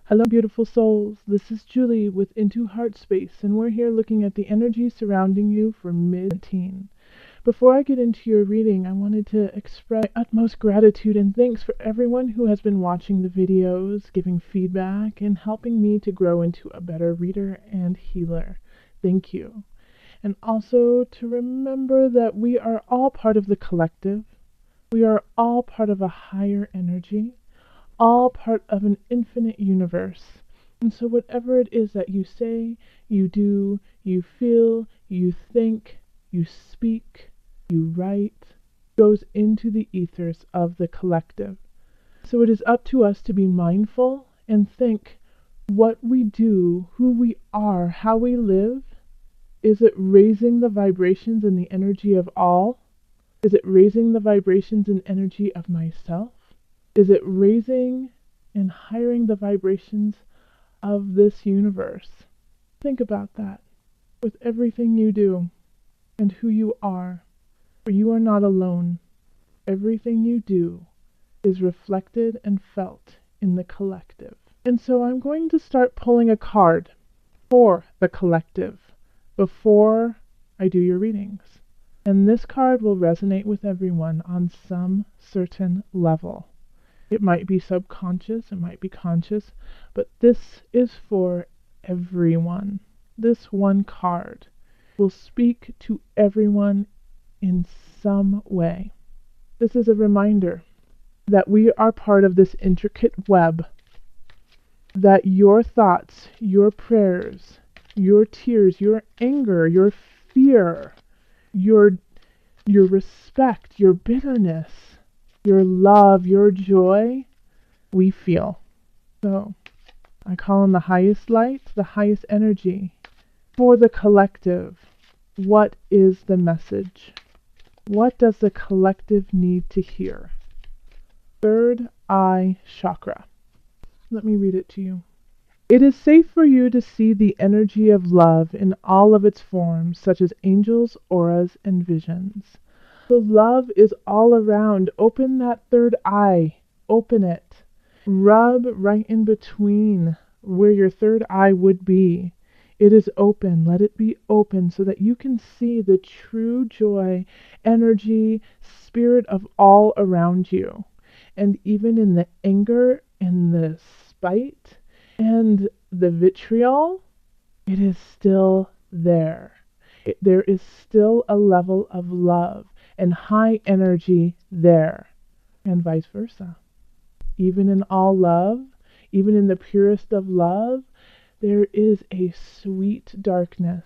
Hello, beautiful souls. This is Julie with Into Heart Space, and we're here looking at the energy surrounding you for mid-teen. Before I get into your reading, I wanted to express my utmost gratitude and thanks for everyone who has been watching the videos, giving feedback, and helping me to grow into a better reader and healer. Thank you. And also to remember that we are all part of the collective. We are all part of a higher energy, all part of an infinite universe. And so whatever it is that you say, you do, you feel, you think, you speak, you write, goes into the ethers of the collective. So it is up to us to be mindful and think what we do, who we are, how we live. Is it raising the vibrations and the energy of all? Is it raising the vibrations and energy of myself? Is it raising and hiring the vibrations of this universe? Think about that with everything you do and who you are, for you are not alone. Everything you do is reflected and felt in the collective. And so I'm going to start pulling a card for the collective before I do your readings. And this card will resonate with everyone on some certain level. It might be subconscious, it might be conscious, but this is for everyone. This one card will speak to everyone in some way. This is a reminder that we are part of this intricate web, that your thoughts, your prayers, your tears, your anger, your fear, your respect, your bitterness, your love, your joy, we feel. So I call on the highest light, the highest energy for the collective. What is the message? What does the collective need to hear? Third eye chakra. Let me read it to you. It is safe for you to see the energy of love in all of its forms, such as angels, auras, and visions. So love is all around. Open that third eye. Open it. Rub right in between where your third eye would be. It is open. Let it be open so that you can see the true joy, energy, spirit of all around you. And even in the anger and the spite and the vitriol, it is still there. There is still a level of love and high energy there, and vice versa. Even in all love, even in the purest of love, there is a sweet darkness.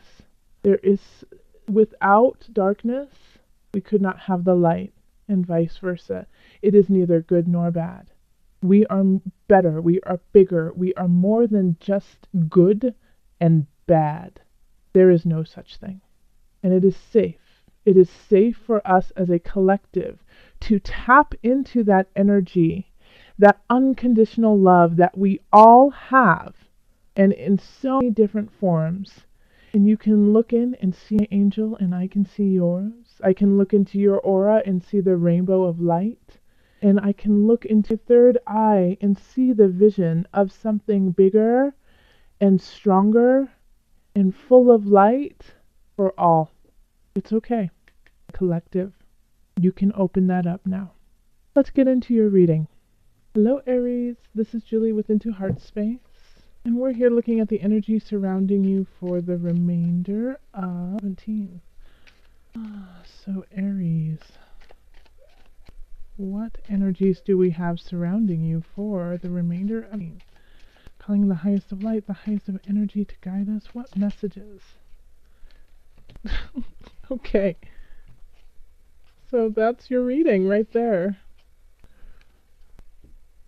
Without darkness, we could not have the light, and vice versa. It is neither good nor bad. We are better, we are bigger, we are more than just good and bad. There is no such thing. And it is safe. It is safe for us as a collective to tap into that energy, that unconditional love that we all have, and in so many different forms. And you can look in and see an angel, and I can see yours. I can look into your aura and see the rainbow of light. And I can look into third eye and see the vision of something bigger and stronger and full of light for all. It's okay. Collective. You can open that up now. Let's get into your reading. Hello, Aries. This is Julie with Into Heart Space. And we're here looking at the energy surrounding you for the remainder of 17. So, Aries. What energies do we have surrounding you for the remainder of 17? Calling the highest of light, the highest of energy to guide us. What messages? Okay. So that's your reading right there.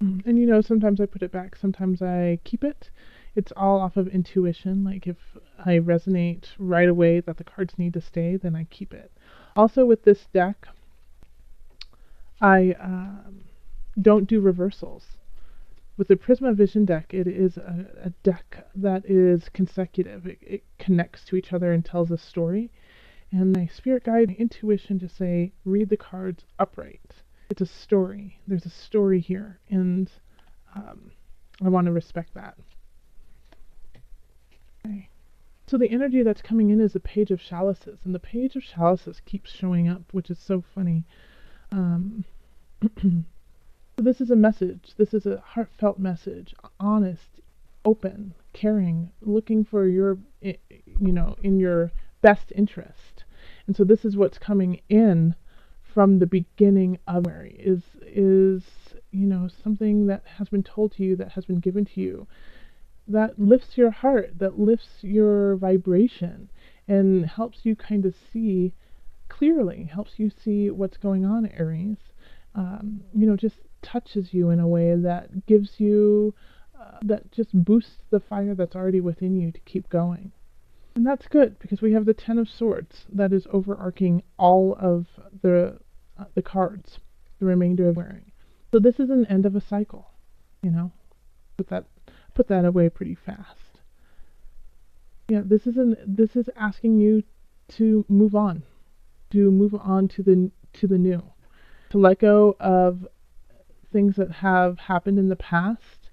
And you know, sometimes I put it back, sometimes I keep it. It's all off of intuition. Like if I resonate right away that the cards need to stay, then I keep it. Also with this deck, I don't do reversals. With the Prisma Vision deck, it is a deck that is consecutive. It connects to each other and tells a story. And my spirit guide, my intuition just say, read the cards upright. It's a story. There's a story here. And I want to respect that. Okay. So the energy that's coming in is the Page of Chalices, and the Page of Chalices keeps showing up, which is so funny. So this is a message. This is a heartfelt message, honest, open, caring, looking for your, in your best interest. And so this is what's coming in from the beginning of January is something that has been told to you, that has been given to you, that lifts your heart, that lifts your vibration, and helps you kind of see clearly, helps you see what's going on, Aries. Just touches you in a way that gives you, that just boosts the fire that's already within you to keep going. And that's good, because we have the Ten of Swords that is overarching all of the cards, the remainder of wearing. So this is an end of a cycle, put that away pretty fast. Yeah, this is asking you to move on, to the new, to let go of things that have happened in the past,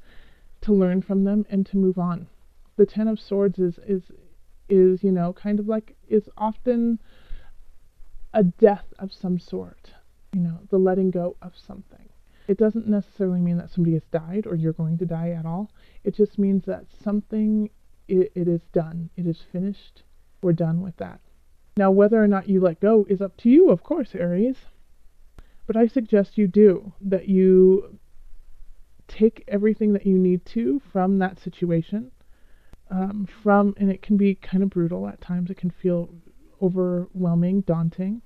to learn from them and to move on. The Ten of Swords is kind of like, is often a death of some sort, the letting go of something. It doesn't necessarily mean that somebody has died or you're going to die at all. It just means that something, it is done. It is finished. We're done with that. Now, whether or not you let go is up to you, of course, Aries. But I suggest you do, that you take everything that you need to from that situation, and it can be kind of brutal at times. It can feel overwhelming, daunting.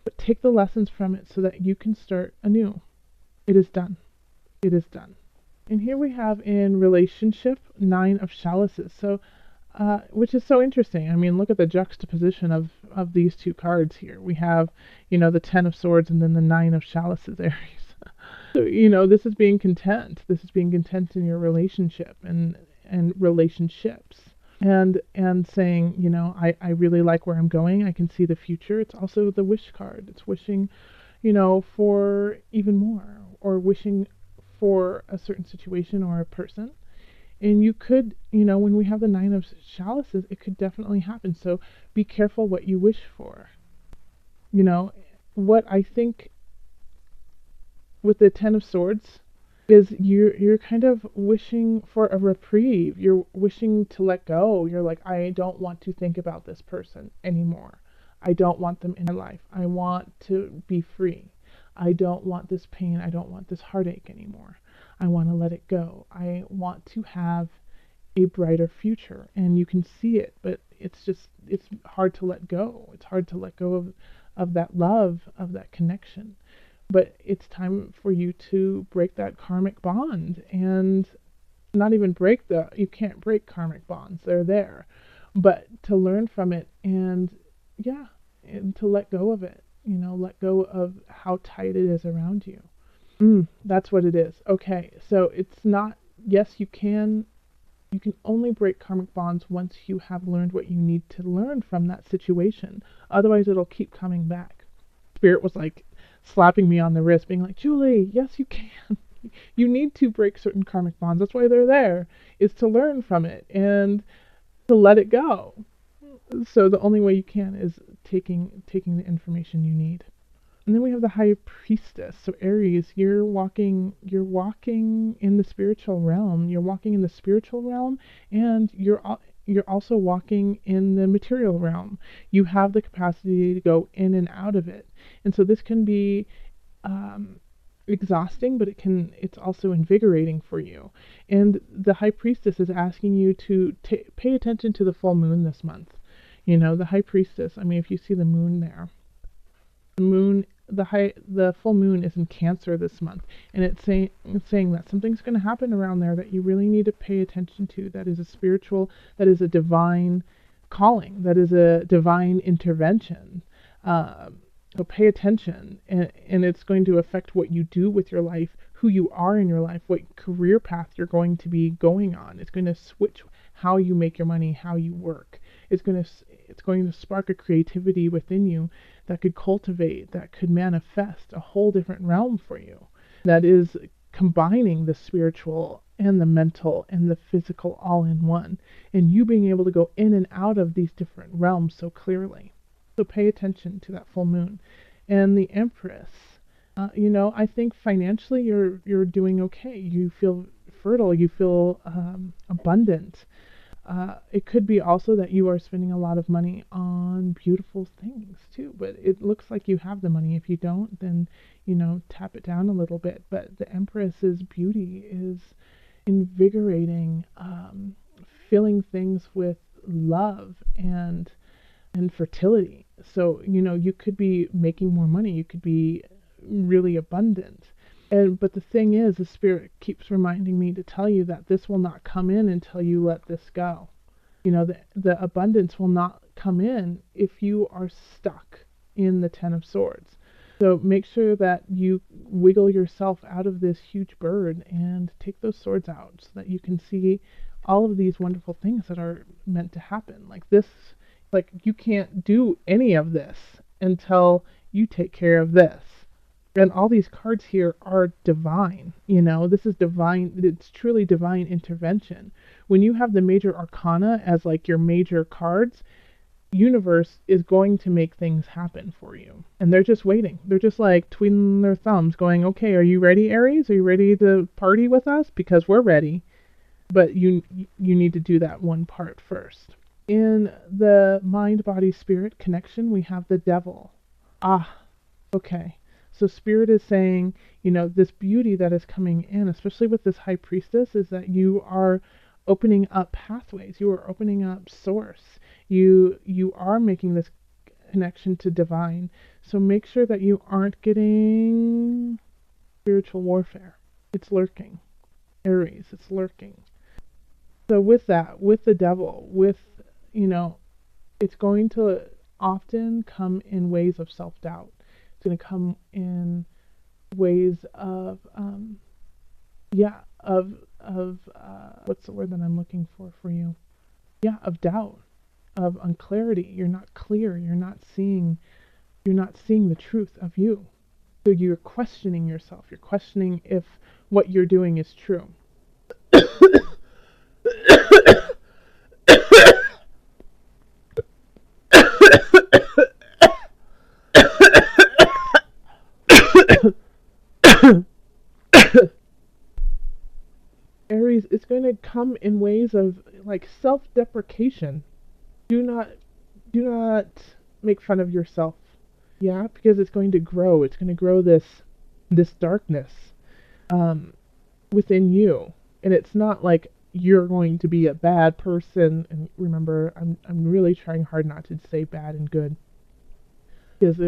But take the lessons from it so that you can start anew. It is done. It is done. And here we have in relationship, Nine of Chalices. So, which is so interesting. I mean, look at the juxtaposition of these two cards here. We have, the Ten of Swords and then the Nine of Chalices, Aries. So, this is being content. This is being content in your relationship and relationships. And saying, I really like where I'm going. I can see the future. It's also the wish card. It's wishing, for even more, or wishing for a certain situation or a person. And you could, when we have the Nine of Chalices, it could definitely happen. So be careful what you wish for. What I think with the Ten of Swords is you're kind of wishing for a reprieve. You're wishing to let go. You're like, I don't want to think about this person anymore. I don't want them in my life. I want to be free. I don't want this pain. I don't want this heartache anymore. I want to let it go. I want to have a brighter future. And you can see it, but it's hard to let go. It's hard to let go of that love, of that connection. But it's time for you to break that karmic bond, and not even you can't break karmic bonds. They're there. But to learn from it and to let go of it, let go of how tight it is around you. That's what it is. Okay, so it's not, yes, you can only break karmic bonds once you have learned what you need to learn from that situation. Otherwise, it'll keep coming back. Spirit was like slapping me on the wrist, being like, Julie, yes, you can. You need to break certain karmic bonds. That's why they're there, is to learn from it and to let it go. So the only way you can is taking the information you need. And then we have the High Priestess. So Aries, you're walking in the spiritual realm. You're walking in the spiritual realm, and you're also walking in the material realm. You have the capacity to go in and out of it. And so this can be exhausting, but it's also invigorating for you. And the High Priestess is asking you to pay attention to the full moon this month. The High Priestess, I mean, if you see the moon there, the full moon is in Cancer this month, and it's saying that something's going to happen around there that you really need to pay attention to. That is a spiritual, that is a divine calling, that is a divine intervention. So pay attention, and it's going to affect what you do with your life, who you are in your life, what career path you're going to be going on. It's going to switch how you make your money, how you work. It's going to spark a creativity within you that could cultivate, that could manifest a whole different realm for you. That is combining the spiritual and the mental and the physical all in one, and you being able to go in and out of these different realms so clearly. So pay attention to that full moon. And the Empress, I think financially you're doing okay. You feel fertile. You feel abundant. It could be also that you are spending a lot of money on beautiful things too, but it looks like you have the money. If you don't, then, tap it down a little bit. But the Empress's beauty is invigorating, filling things with love and fertility. So, you could be making more money. You could be really abundant. But the thing is, the spirit keeps reminding me to tell you that this will not come in until you let this go. The abundance will not come in if you are stuck in the Ten of Swords. So make sure that you wiggle yourself out of this huge bird and take those swords out so that you can see all of these wonderful things that are meant to happen. Like this, like you can't do any of this until you take care of this. And all these cards here are divine. This is divine. It's truly divine intervention. When you have the major arcana as like your major cards, universe is going to make things happen for you. And they're just waiting. They're just like twiddling their thumbs going, okay, are you ready, Aries? Are you ready to party with us? Because we're ready. But you need to do that one part first. In the mind-body-spirit connection, we have the devil. Okay. So Spirit is saying, this beauty that is coming in, especially with this High Priestess, is that you are opening up pathways. You are opening up source. You are making this connection to divine. So make sure that you aren't getting spiritual warfare. It's lurking. Aries, it's lurking. So with that, with the devil, it's going to often come in ways of self-doubt. It's going to come in ways of, what's the word that I'm looking for you? Yeah, of doubt, of unclarity. You're not clear. You're not seeing the truth of you. So you're questioning yourself. You're questioning if what you're doing is true. Aries, it's going to come in ways of like self-deprecation. Do not make fun of yourself. Yeah, because it's going to grow. It's going to grow this darkness within you, and it's not like you're going to be a bad person. And remember, I'm really trying hard not to say bad and good, because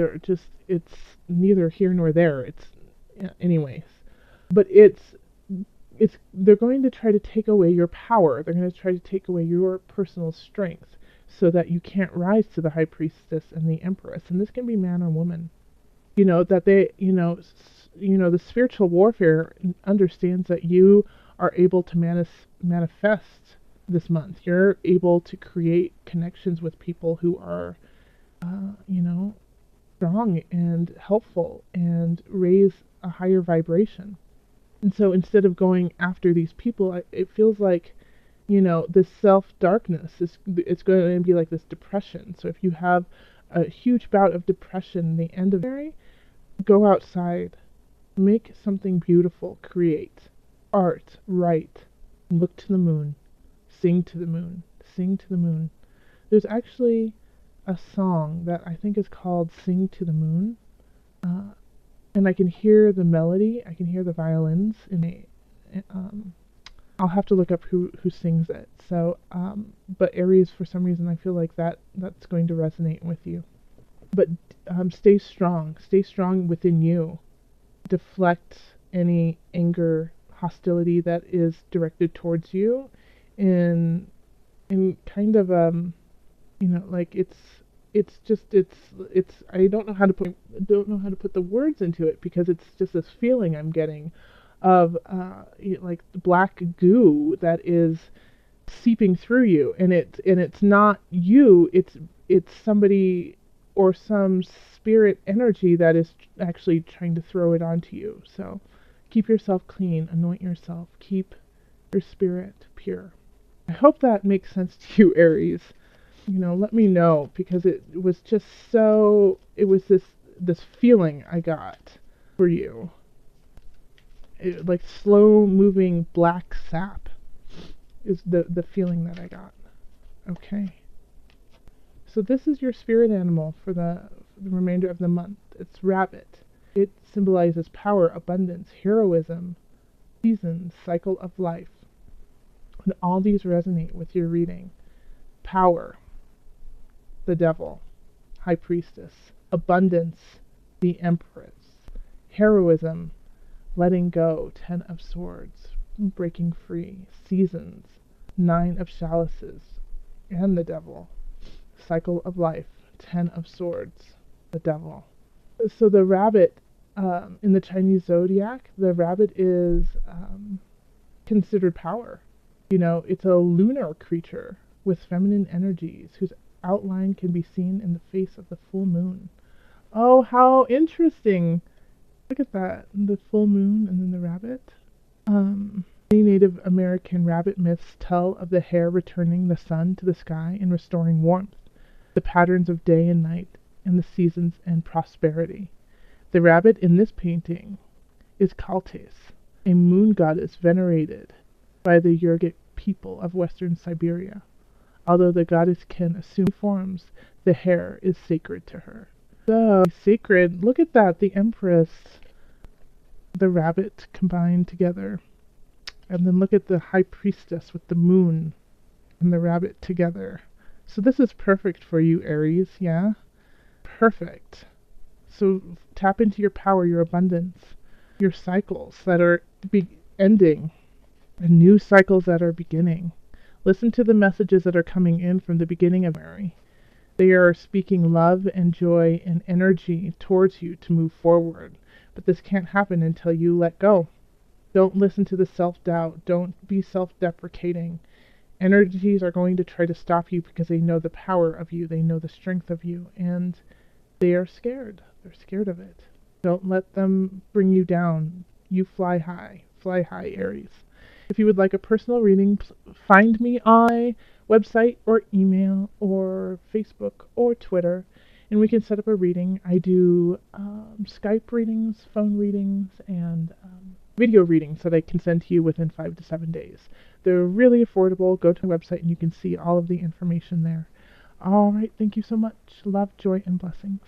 it's neither here nor there. Anyways, but they're going to try to take away your power. They're going to try to take away your personal strength so that you can't rise to the High Priestess and the Empress. And this can be man or woman. That they, the spiritual warfare understands that you are able to manifest this month. You're able to create connections with people who are, strong and helpful and raise a higher vibration. And so instead of going after these people, it feels like, this self-darkness, it's going to be like this depression. So if you have a huge bout of depression the end of January, go outside, make something beautiful, create art, write, look to the moon, sing to the moon, sing to the moon. There's actually a song that I think is called Sing to the Moon. And I can hear the melody, I can hear the violins I'll have to look up who sings it. So, but Aries, for some reason, I feel like that's going to resonate with you. But stay strong within you. Deflect any anger, hostility that is directed towards you, and kind of like it's I don't know how to put the words into it, because it's just this feeling I'm getting of like black goo that is seeping through you, and it's not you, it's somebody or some spirit energy that is actually trying to throw it onto you. So keep yourself clean, anoint yourself, keep your spirit pure. I hope that makes sense to you, Aries. Let me know, because it was just so, it was this feeling I got for you. Like slow moving black sap is the feeling that I got. Okay. So this is your spirit animal for the remainder of the month. It's rabbit. It symbolizes power, abundance, heroism, seasons, cycle of life. And all these resonate with your reading. Power, the devil, high priestess. Abundance, the empress. Heroism, letting go, 10 of swords, breaking free. Seasons, 9 of chalices, and the devil. Cycle of life, 10 of swords, the devil. So the rabbit, in the Chinese zodiac, the rabbit is considered power. It's a lunar creature with feminine energies whose outline can be seen in the face of the full moon. Oh, how interesting! Look at that, the full moon and then the rabbit. Many Native American rabbit myths tell of the hare returning the sun to the sky and restoring warmth, the patterns of day and night, and the seasons and prosperity. The rabbit in this painting is Kaltes, a moon goddess venerated by the Yurgit people of western Siberia. Although the goddess can assume forms, the hare is sacred to her. So, sacred, look at that, the empress, the rabbit combined together. And then look at the high priestess with the moon and the rabbit together. So this is perfect for you, Aries, yeah? Perfect. So tap into your power, your abundance, your cycles that are ending, and new cycles that are beginning. Listen to the messages that are coming in from the beginning of Mary. They are speaking love and joy and energy towards you to move forward. But this can't happen until you let go. Don't listen to the self-doubt. Don't be self-deprecating. Energies are going to try to stop you because they know the power of you. They know the strength of you. And they are scared. They're scared of it. Don't let them bring you down. You fly high. Fly high, Aries. If you would like a personal reading, find me on my website or email or Facebook or Twitter, and we can set up a reading. I do Skype readings, phone readings, and video readings that I can send to you within 5 to 7 days. They're really affordable. Go to my website and you can see all of the information there. All right, thank you so much. Love, joy, and blessings.